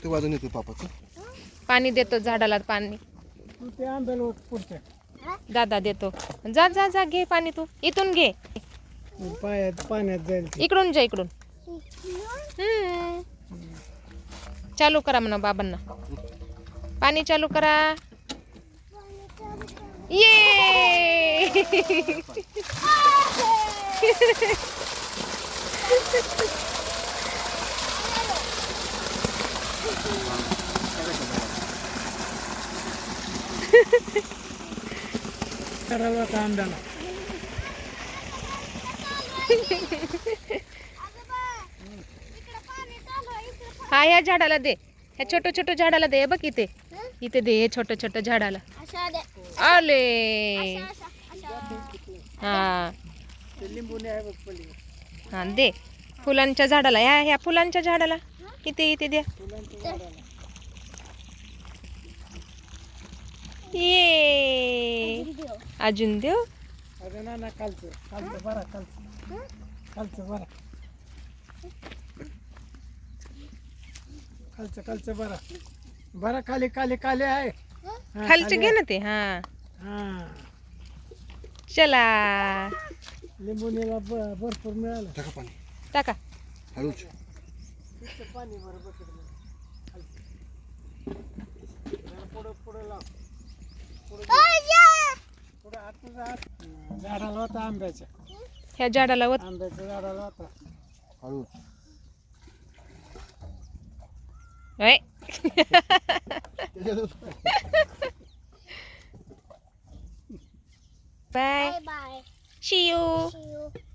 ते वाजून येतो पापाचं. पाणी देतो झाडाला पाणी. तू ते आंब्याला पुढच्या दादा देतो. जा जा जा घे पाणी तू इथून घे. पाण्यात जाईल ते. इकडून जा इकडून. चालू करा म्हणा बाबांना. पाणी चालू करा. ये करायला आता आंब्याला. हा या झाडाला दे. ह्या छोटं छोटं झाडाला दे. बघ इथे इथे दे. हे छोटं छोटं झाडाला. आले हा लिंबूने आहे बघ पली. हा दे. फुलांच्या झाडाला ह्या फुलांच्या झाडाला इथे इथे द्या. ये अजून देऊ. अरे ना खालचं खालचं बरा खालचं खालचं बरा खालचं खालचं बरा बरा खाली खाली खाली आहे. हा, खालचे खाली घे आहे. ना ते. हा हा चला लिंबुनीला भरपूर मिळालं. टाका पाणी टाका. हळूच. पाणी बरोबर पुढं पुढं लाव. पुढं आत झाडाला होता आंब्याच्या. ह्या झाडाला वत. आंब्याच्या झाडाला होता. हळूच. ओय. Bye. Bye. See you. See you.